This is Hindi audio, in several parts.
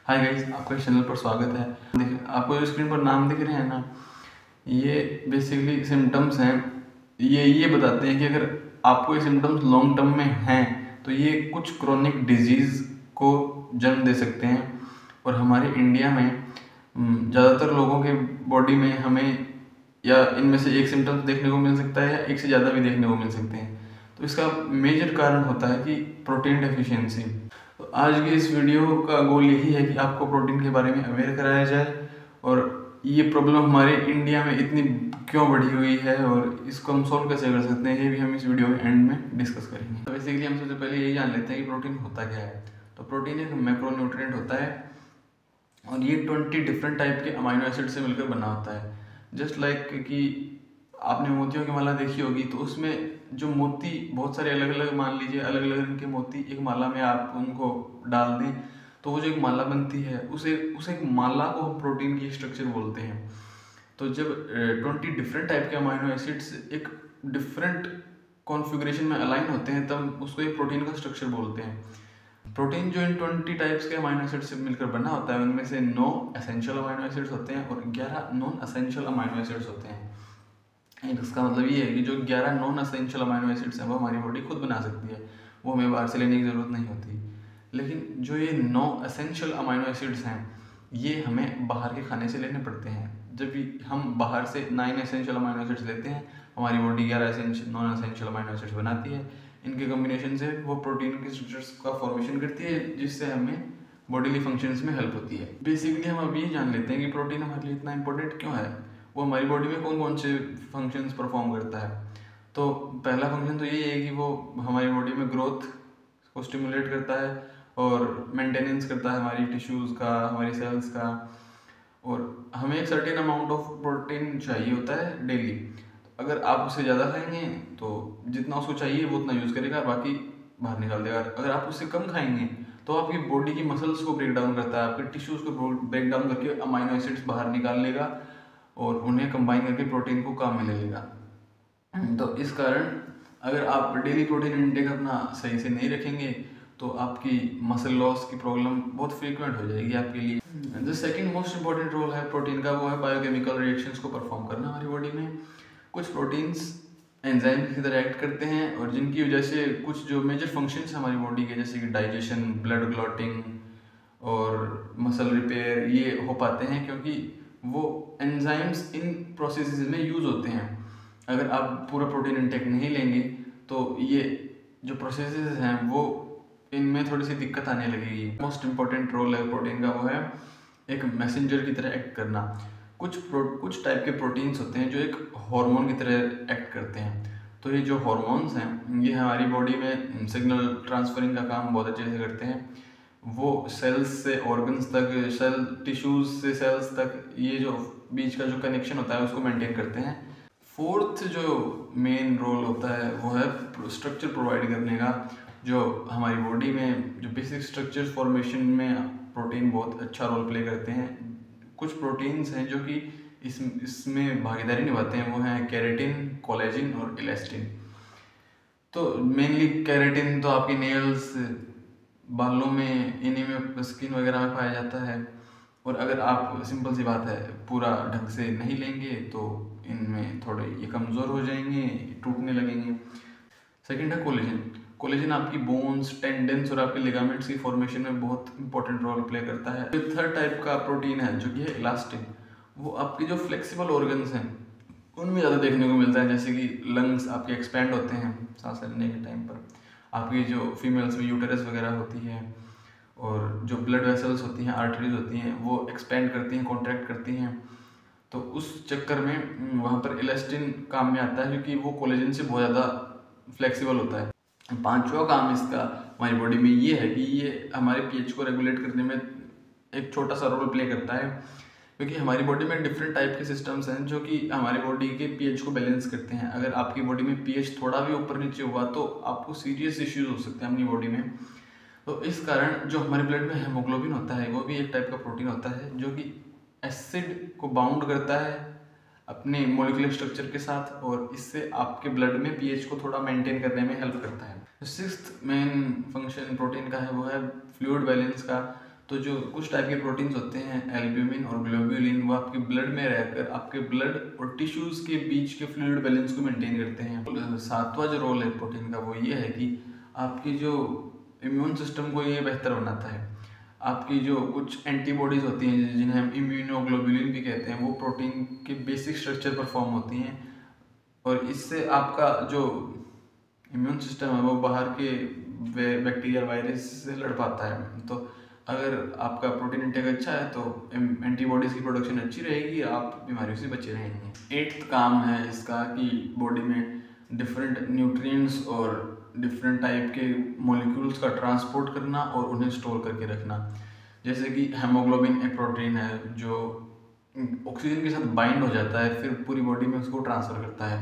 हाय गाइस, आपका चैनल पर स्वागत है। देखिए, आपको जो स्क्रीन पर नाम दिख रहे हैं ना, ये बेसिकली सिम्टम्स हैं। ये बताते हैं कि अगर आपको ये सिम्टम्स लॉन्ग टर्म में हैं तो ये कुछ क्रोनिक डिजीज़ को जन्म दे सकते हैं। और हमारे इंडिया में ज़्यादातर लोगों के बॉडी में हमें या इनमें से एक सिम्टम्स देखने को मिल सकता है या एक से ज़्यादा भी देखने को मिल सकते हैं। तो इसका मेजर कारण होता है कि प्रोटीन डेफिशिएंसी। तो आज की इस वीडियो का गोल यही है कि आपको प्रोटीन के बारे में अवेयर कराया जाए और ये प्रॉब्लम हमारे इंडिया में इतनी क्यों बढ़ी हुई है और इसको हम सॉल्व कैसे कर सकते हैं, ये भी हम इस वीडियो के एंड में डिस्कस करेंगे। तो बेसिकली हम सबसे पहले यही जान लेते हैं कि प्रोटीन होता क्या है। तो प्रोटीन एक मैक्रोन्यूट्रिएंट होता है और ये 20 डिफरेंट टाइप के अमाइनो एसिड से मिलकर बना होता है। जस्ट लाइक कि आपने मोतियों की माला देखी होगी, तो उसमें जो मोती बहुत सारे अलग अलग, मान लीजिए अलग अलग रंग के मोती एक माला में आप उनको डाल दें तो वो जो एक माला बनती है, उसे एक माला को हम प्रोटीन की स्ट्रक्चर बोलते हैं। तो जब 20 डिफरेंट टाइप के अमाइनो एसिड्स एक डिफरेंट कॉन्फ़िगरेशन में अलाइन होते हैं, तब उसको एक प्रोटीन का स्ट्रक्चर बोलते हैं। प्रोटीन जो इन 20 टाइप्स के अमाइनो एसिड से मिलकर बना होता है, उनमें से 9 एसेंशियल अमाइनो एसिड्स होते हैं और 11 नॉन एसेंशियल अमाइनो एसिड्स होते हैं। इसका मतलब ये है कि जो 11 नॉन एसेंशियल अमाइनो एसिड्स हैं वो हमारी बॉडी खुद बना सकती है, वो हमें बाहर से लेने की ज़रूरत नहीं होती। लेकिन जो ये 9 एसेंशियल अमाइनो एसिड्स हैं, ये हमें बाहर के खाने से लेने पड़ते हैं। जब भी हम बाहर से 9 एसेंशियल अमाइनो एसिड्स लेते हैं, हमारी body 11 non essential amino acids बनाती है। इनके कम्बिनेशन से वो प्रोटीन के स्ट्रक्चर्स का फॉर्मेशन करती है, जिससे हमें बॉडीली फंक्शंस में हेल्प होती है। बेसिकली हम अभी जान लेते हैं कि प्रोटीन हमारे लिए इतना इंपॉर्टेंट क्यों है, वो हमारी बॉडी में कौन कौन से फंक्शंस परफॉर्म करता है। तो पहला फंक्शन तो यही है कि वो हमारी बॉडी में ग्रोथ को स्टिमुलेट करता है और मेंटेनेंस करता है हमारी टिश्यूज़ का, हमारी सेल्स का। और हमें एक सर्टेन अमाउंट ऑफ प्रोटीन चाहिए होता है डेली। अगर आप उससे ज़्यादा खाएंगे तो जितना उसको चाहिए वो उतना यूज़ करेगा, बाकी बाहर निकाल देगा। अगर आप उससे कम खाएंगे तो आपकी बॉडी की मसल्स को ब्रेक डाउन करता है, आपके टिश्यूज़ को ब्रेक डाउन करके अमाइनो एसिड्स बाहर निकाल लेगा और उन्हें कंबाइन करके प्रोटीन को काम में ले लेगा। तो इस कारण अगर आप डेली प्रोटीन इंटेक अपना सही से नहीं रखेंगे तो आपकी मसल लॉस की प्रॉब्लम बहुत फ्रीक्वेंट हो जाएगी आपके लिए। जो सेकंड मोस्ट इंपॉर्टेंट रोल है प्रोटीन का, वो है बायोकेमिकल रिएक्शंस को परफॉर्म करना हमारी बॉडी में। कुछ प्रोटीन्स एंजाइम की तरह एक्ट करते हैं और जिनकी वजह से कुछ जो मेजर फंक्शंस हमारी बॉडी के, जैसे कि डाइजेशन, ब्लड क्लॉटिंग और मसल रिपेयर, ये हो पाते हैं क्योंकि वो एंजाइम्स इन प्रोसेसेस में यूज़ होते हैं। अगर आप पूरा प्रोटीन इंटेक नहीं लेंगे तो ये जो प्रोसेसेस हैं वो इनमें थोड़ी सी दिक्कत आने लगेगी। मोस्ट इंपॉर्टेंट रोल है प्रोटीन का, वो है एक मैसेंजर की तरह एक्ट करना। कुछ टाइप के प्रोटीन्स होते हैं जो एक हार्मोन की तरह एक्ट करते हैं। तो ये जो हार्मोन्स हैं, ये हमारी बॉडी में सिग्नल ट्रांसफरिंग का काम बहुत अच्छे से करते हैं। वो सेल्स से ऑर्गन्स तक, सेल टिश्यूज से सेल्स तक, ये जो बीच का जो कनेक्शन होता है उसको मेंटेन करते हैं। फोर्थ जो मेन रोल होता है वो है स्ट्रक्चर प्रोवाइड करने का। जो हमारी बॉडी में जो बेसिक स्ट्रक्चर फॉर्मेशन में प्रोटीन बहुत अच्छा रोल प्ले करते हैं। कुछ प्रोटीन्स हैं जो कि इसमें भागीदारी निभाते हैं, वो हैं केराटिन, कोलेजिन और इलास्टिन। तो मेनली केराटिन तो आपके नेल्स, बालों में, इन्हीं में, स्किन वगैरह में पाया जाता है। और अगर आप, सिंपल सी बात है, पूरा ढंग से नहीं लेंगे तो इनमें थोड़े ये कमज़ोर हो जाएंगे, टूटने लगेंगे। सेकंड है कोलेजन। कोलेजन आपकी बोन्स, टेंडन्स और आपके लिगामेंट्स की फॉर्मेशन में बहुत इंपॉर्टेंट रोल प्ले करता है। जो थर्ड टाइप का प्रोटीन है जो कि है इलास्टिन, वो आपके जो फ्लेक्सिबल ऑर्गन्स हैं उनमें ज़्यादा देखने को मिलता है। जैसे कि लंग्स आपके एक्सपेंड होते हैं सांस लेने के टाइम पर, आपकी जो फीमेल्स में यूटेरस वगैरह होती है, और जो ब्लड वेसल्स होती हैं, आर्टरीज होती हैं, वो एक्सपेंड करती हैं, कॉन्ट्रैक्ट करती हैं। तो उस चक्कर में वहाँ पर इलास्टिन काम में आता है क्योंकि वो कोलेजन से बहुत ज़्यादा फ्लेक्सिबल होता है। पांचवा काम इसका हमारी बॉडी में ये है कि ये हमारे पीएच को रेगुलेट करने में एक छोटा सा रोल प्ले करता है, क्योंकि हमारी बॉडी में डिफरेंट टाइप के सिस्टम्स हैं जो कि हमारी बॉडी के पीएच को बैलेंस करते हैं। अगर आपकी बॉडी में पीएच थोड़ा भी ऊपर नीचे हुआ तो आपको सीरियस इश्यूज हो सकते हैं अपनी बॉडी में। तो इस कारण जो हमारे ब्लड में हेमोग्लोबिन होता है, वो भी एक टाइप का प्रोटीन होता है जो कि एसिड को बाउंड करता है अपने मॉलिक्यूलर स्ट्रक्चर के साथ, और इससे आपके ब्लड में पीएच को थोड़ा मेंटेन करने में हेल्प करता है। सिक्स्थ मेन फंक्शन प्रोटीन का है वो है फ्लूइड बैलेंस का। तो जो कुछ टाइप के प्रोटीन्स होते हैं एल्ब्यूमिन और ग्लोब्यूलिन, वो आपके ब्लड में रहकर आपके ब्लड और टिश्यूज के बीच के फ्लूइड बैलेंस को मेंटेन करते हैं। सातवां जो रोल है प्रोटीन का वो ये है कि आपकी जो इम्यून सिस्टम को ये बेहतर बनाता है। आपकी जो कुछ एंटीबॉडीज होती हैं जिन्हें हम इम्यूनोग्लोबुलिन भी कहते हैं, वो प्रोटीन के बेसिक स्ट्रक्चर पर फॉर्म होती हैं और इससे आपका जो इम्यून सिस्टम है वो बाहर के बैक्टीरिया वायरस से लड़ पाता है। तो अगर आपका प्रोटीन इंटेक अच्छा है तो एंटीबॉडीज़ की प्रोडक्शन अच्छी रहेगी, आप बीमारियों से बचे रहेंगे। 8th काम है इसका कि बॉडी में डिफरेंट न्यूट्रिएंट्स और डिफरेंट टाइप के मॉलिक्यूल्स का ट्रांसपोर्ट करना और उन्हें स्टोर करके रखना। जैसे कि हेमोग्लोबिन एक प्रोटीन है जो ऑक्सीजन के साथ बाइंड हो जाता है, फिर पूरी बॉडी में उसको ट्रांसफ़र करता है।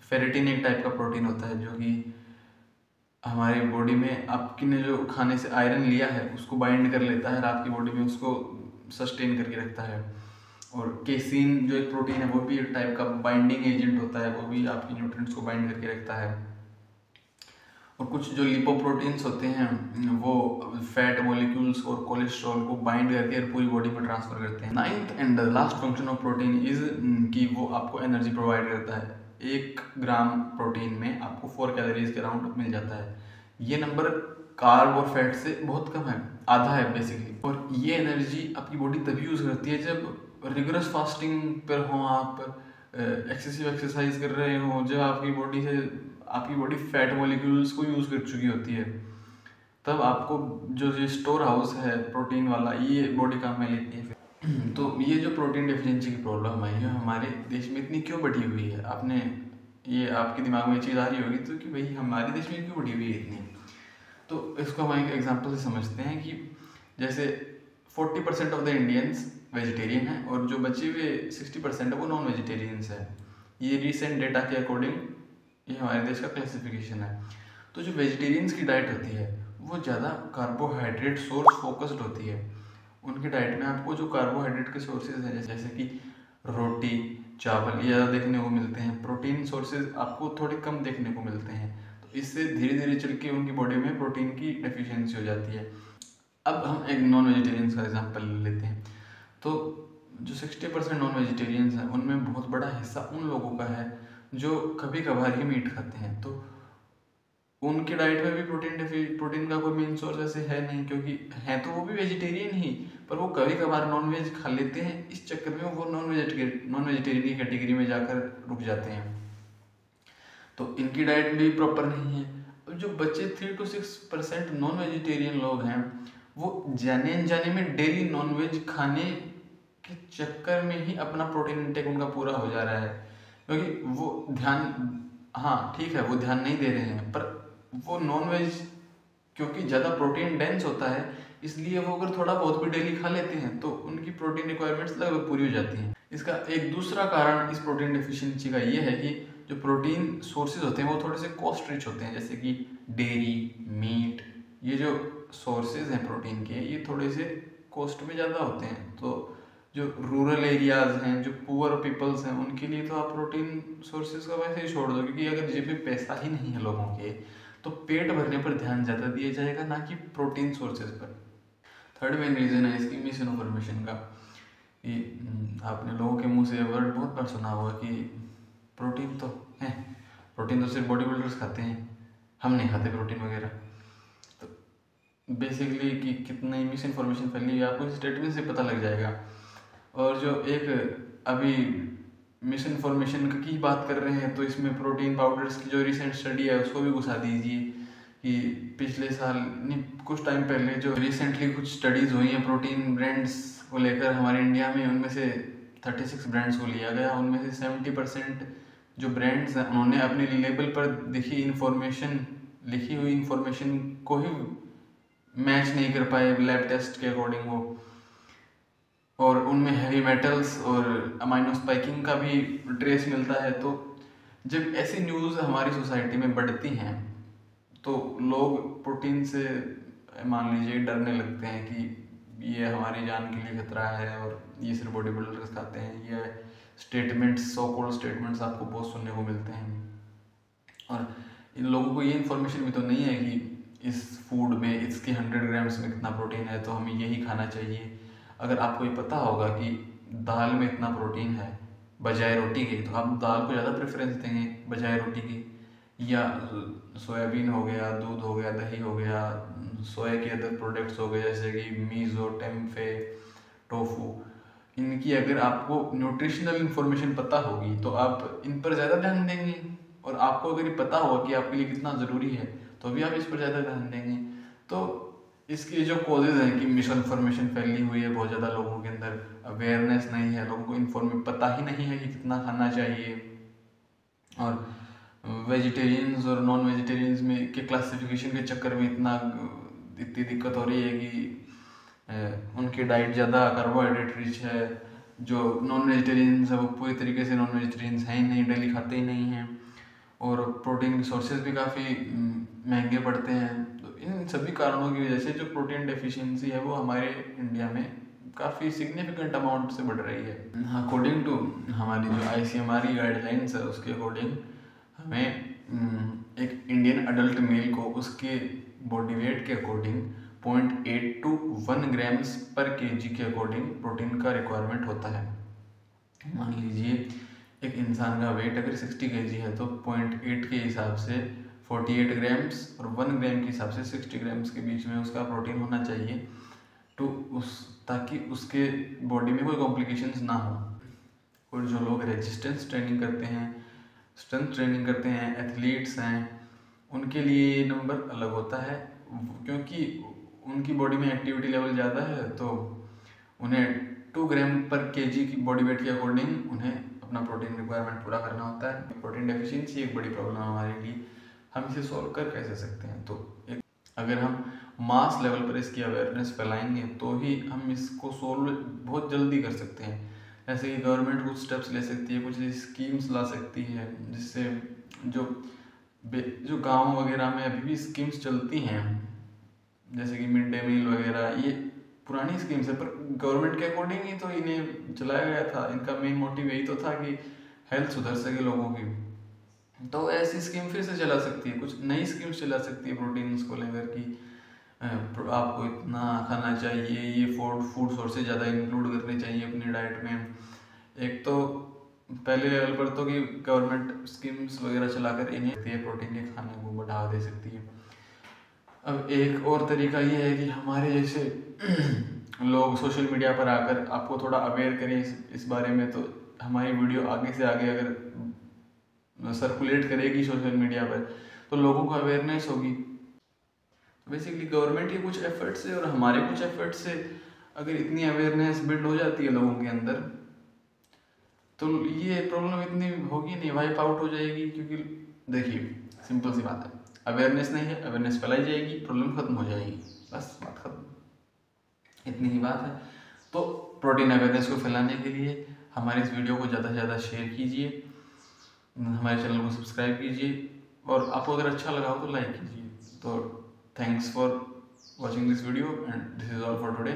फेरेटिन एक टाइप का प्रोटीन होता है जो कि हमारी बॉडी में आपकी ने जो खाने से आयरन लिया है उसको बाइंड कर लेता है और आपकी बॉडी में उसको सस्टेन करके रखता है। और केसीन जो एक प्रोटीन है वो भी एक टाइप का बाइंडिंग एजेंट होता है, वो भी आपकी न्यूट्रिएंट्स को बाइंड करके रखता है। और कुछ जो लिपोप्रोटीन्स होते हैं वो फैट मॉलिक्यूल्स और कोलेस्ट्रॉल को बाइंड करके पूरी बॉडी में ट्रांसफर करते हैं। 9th and the last function of protein is कि वो आपको एनर्जी प्रोवाइड करता है। 1 ग्राम प्रोटीन में आपको 4 कैलोरीज के अराउंड मिल जाता है। ये नंबर कार्ब और फैट से बहुत कम है, आधा है बेसिकली। और ये एनर्जी आपकी बॉडी तभी यूज़ करती है जब रिगरस फास्टिंग पर हो, आप एक्सेसिव एक्सरसाइज कर रहे हो, जब आपकी बॉडी फैट मॉलिक्यूल्स को यूज़ कर चुकी होती है, तब आपको जो स्टोर हाउस है प्रोटीन वाला ये बॉडी काम में लेती है। तो ये जो प्रोटीन डेफिशिएंसी की प्रॉब्लम है ये हमारे देश में इतनी क्यों बढ़ी हुई है, आपके दिमाग में चीज़ आ रही होगी तो कि भाई हमारे देश में क्यों बढ़ी हुई है इतनी। तो इसको हम एक एग्जांपल से समझते हैं कि जैसे 40% ऑफ द इंडियंस वेजिटेरियन हैं और जो बचे हुए 60% है वो नॉन वेजिटेरियंस है। ये रिसेंट डेटा के अकॉर्डिंग ये हमारे देश का क्लासिफिकेशन है। तो जो वेजिटेरियंस की डाइट होती है वो ज़्यादा कार्बोहाइड्रेट सोर्स फोकस्ड होती है। उनकी डाइट में आपको जो कार्बोहाइड्रेट के सोर्सेज हैं जैसे कि रोटी चावल ये ज़्यादा देखने को मिलते हैं, प्रोटीन सोर्सेज आपको थोड़े कम देखने को मिलते हैं। तो इससे धीरे धीरे चल के उनकी बॉडी में प्रोटीन की डेफिशिएंसी हो जाती है। अब हम एक नॉन वेजिटेरियंस का एग्जांपल लेते हैं। तो जो 60% नॉन वेजिटेरियंस हैं उनमें बहुत बड़ा हिस्सा उन लोगों का है जो कभी कभार ही मीट खाते हैं। तो उनकी डाइट में भी प्रोटीन का कोई मेन सोर्स ऐसे है नहीं, क्योंकि हैं तो वो भी वेजिटेरियन ही, पर वो कभी कभार नॉन वेज खा लेते हैं। इस चक्कर में वो नॉन वेजिटेरियन की कैटेगरी में जाकर रुक जाते हैं। तो इनकी डाइट भी प्रॉपर नहीं है। और जो बच्चे 3 to 6% नॉन वेजिटेरियन लोग हैं वो जाने अनजाने में डेली नॉन वेज खाने के चक्कर में ही अपना प्रोटीन इंटेक उनका पूरा हो जा रहा है, क्योंकि वो हाँ ठीक है वो ध्यान नहीं दे रहे हैं, पर वो नॉन वेज क्योंकि ज़्यादा प्रोटीन डेंस होता है इसलिए वो अगर थोड़ा बहुत भी डेली खा लेते हैं तो उनकी प्रोटीन रिक्वायरमेंट्स लगभग पूरी हो जाती हैं। इसका एक दूसरा कारण इस प्रोटीन डेफिशिएंसी का ये है कि जो प्रोटीन सोर्सेज होते हैं वो थोड़े से कॉस्ट रिच होते हैं, जैसे कि डेयरी मीट, ये जो सोर्सेज हैं प्रोटीन के ये थोड़े से कॉस्ट में ज़्यादा होते हैं। तो जो रूरल एरियाज़ हैं, जो पुअर पीपल्स हैं, उनके लिए तो आप प्रोटीन सोर्सेज का वैसे ही छोड़ दो, क्योंकि अगर जेब में पैसा ही नहीं है लोगों के तो पेट भरने पर ध्यान ज़्यादा दिया जाएगा ना कि प्रोटीन सोर्सेज पर। 3rd मेन रीज़न है इसकी मिस इन्फॉर्मेशन का, कि आपने लोगों के मुंह से वर्ड बहुत बार सुना होगा कि प्रोटीन तो सिर्फ बॉडी बिल्डर्स खाते हैं, हम नहीं खाते प्रोटीन वगैरह। तो बेसिकली कि कितनी मिस इन्फॉर्मेशन फैली है आपको इस स्टेटमेंट से पता लग जाएगा। और जो एक अभी मिस इन्फॉर्मेशन की बात कर रहे हैं तो इसमें प्रोटीन पाउडर्स की जो रिसेंट स्टडी है उसको भी घुसा दीजिए कि पिछले साल नहीं कुछ टाइम पहले जो रिसेंटली कुछ स्टडीज़ हुई हैं प्रोटीन ब्रांड्स को लेकर हमारे इंडिया में, उनमें से 36 ब्रांड्स को लिया गया। उनमें से 70% जो ब्रांड्स हैं उन्होंने अपने लेबल पर लिखी हुई इन्फॉर्मेशन को ही मैच नहीं कर पाए लैब टेस्ट के अकॉर्डिंग वो, और उनमें हैवी मेटल्स और अमाइनो स्पाइकिंग का भी ट्रेस मिलता है। तो जब ऐसी न्यूज़ हमारी सोसाइटी में बढ़ती हैं तो लोग प्रोटीन से मान लीजिए डरने लगते हैं कि ये हमारी जान के लिए खतरा है और ये सिर्फ बॉडी बिल्डर्स खाते हैं। ये स्टेटमेंट्स, सो कॉल्ड स्टेटमेंट्स आपको बहुत सुनने को मिलते हैं। और इन लोगों को ये इन्फॉर्मेशन भी तो नहीं है कि इस फूड में इसके 100 ग्राम्स में कितना प्रोटीन है तो हमें यही खाना चाहिए। अगर आपको ये पता होगा कि दाल में इतना प्रोटीन है बजाय रोटी के, तो आप दाल को ज़्यादा प्रेफरेंस देंगे बजाय रोटी की। या सोयाबीन हो गया, दूध हो गया, दही हो गया, सोया के अदर प्रोडक्ट्स हो गए जैसे कि मीज़ो, टेम्फे, टोफू, इनकी अगर आपको न्यूट्रिशनल इन्फॉर्मेशन पता होगी तो आप इन पर ज़्यादा ध्यान देंगे। और आपको अगर ये पता होगा कि आपके लिए कितना ज़रूरी है तो भी आप इस पर ज़्यादा ध्यान देंगे। तो इसके जो कॉजेज़ हैं कि मिस इन्फॉर्मेशन फैली हुई है बहुत ज़्यादा, लोगों के अंदर अवेयरनेस नहीं है, लोगों को इन्फॉर्मेशन पता ही नहीं है कि कितना खाना चाहिए। और वेजिटेरियंस और नॉन वेजिटेरियंस में के क्लासिफिकेशन के चक्कर में इतनी दिक्कत हो रही है कि उनकी डाइट ज़्यादा कार्बोहाइड्रेट रिच है। जो नॉन वेजिटेरियंस है वो पूरी तरीके से नॉन वेजिटेरियंस हैं ही नहीं, डेली खाते ही नहीं हैं। और प्रोटीन के सोर्सेज भी काफ़ी महंगे पड़ते हैं। तो इन सभी कारणों की वजह से जो प्रोटीन डेफिशिएंसी है वो हमारे इंडिया में काफ़ी सिग्निफिकेंट अमाउंट से बढ़ रही है। अकॉर्डिंग टू हमारी जो ICMR की गाइडलाइंस है उसके अकॉर्डिंग हमें एक इंडियन अडल्ट मेल को उसके बॉडी वेट के अकॉर्डिंग 0.8 to 1 ग्राम्स पर kg के अकॉर्डिंग प्रोटीन का रिक्वायरमेंट होता है। मान लीजिए एक इंसान का वेट अगर 60 kg है तो 0.8 के हिसाब से 48 ग्राम्स और 1 ग्राम के हिसाब से 60 ग्राम्स के बीच में उसका प्रोटीन होना चाहिए तो ताकि उसके बॉडी में कोई कॉम्प्लिकेशंस ना हो। और जो लोग रेजिस्टेंस ट्रेनिंग करते हैं, स्ट्रेंथ ट्रेनिंग करते हैं, एथलीट्स हैं, उनके लिए ये नंबर अलग होता है क्योंकि उनकी बॉडी में एक्टिविटी लेवल ज़्यादा है तो उन्हें 2 ग्राम पर kg की बॉडी वेट के अकॉर्डिंग उन्हें अपना प्रोटीन रिक्वायरमेंट पूरा करना होता है। प्रोटीन डेफिशिएंसी एक बड़ी प्रॉब्लम है हमारे लिए। हम इसे सॉल्व कर कैसे सकते हैं? तो अगर हम मास लेवल पर इसकी अवेयरनेस फैलाएंगे तो ही हम इसको सॉल्व बहुत जल्दी कर सकते हैं। जैसे कि गवर्नमेंट कुछ स्टेप्स ले सकती है, कुछ स्कीम्स ला सकती है जिससे जो गाँव वगैरह में अभी भी स्कीम्स चलती हैं जैसे कि मिड डे मील वगैरह, ये पुरानी स्कीम्स है पर गवर्नमेंट के अकॉर्डिंग ही तो इन्हें चलाया गया था। इनका मेन मोटिव यही तो था कि हेल्थ सुधर सके लोगों की। तो ऐसी स्कीम फिर से चला सकती है, कुछ नई स्कीम्स चला सकती है प्रोटीन्स को लेकर कि आपको इतना खाना चाहिए, ये फूड सोर्सेज ज़्यादा इंक्लूड करने चाहिए अपनी डाइट में। एक तो पहले लेवल पर तो कि गवर्नमेंट स्कीम्स वगैरह चलाकर इन्हें प्रोटीन के खाने को बढ़ावा दे सकती है। अब एक और तरीका ये है कि हमारे जैसे लोग सोशल मीडिया पर आकर आपको थोड़ा अवेयर करें इस बारे में, तो हमारी वीडियो आगे से आगे अगर सर्कुलेट करेगी सोशल मीडिया पर तो लोगों को अवेयरनेस होगी। बेसिकली गवर्नमेंट के कुछ एफर्ट्स से और हमारे कुछ एफर्ट्स से अगर इतनी अवेयरनेस बिल्ड हो जाती है लोगों के अंदर तो ये प्रॉब्लम इतनी होगी नहीं, वाइप आउट हो जाएगी। क्योंकि देखिए सिंपल सी बात है, अवेयरनेस नहीं है, अवेयरनेस फैलाई जाएगी, प्रॉब्लम खत्म हो जाएगी, बस बात खत्म, इतनी ही बात है। तो प्रोटीन अवेयरनेस को फैलाने के लिए हमारे इस वीडियो को ज़्यादा से ज़्यादा शेयर कीजिए, हमारे चैनल को सब्सक्राइब कीजिए और आपको अगर अच्छा लगा हो तो लाइक कीजिए। तो thanks for watching this video and this is all for today.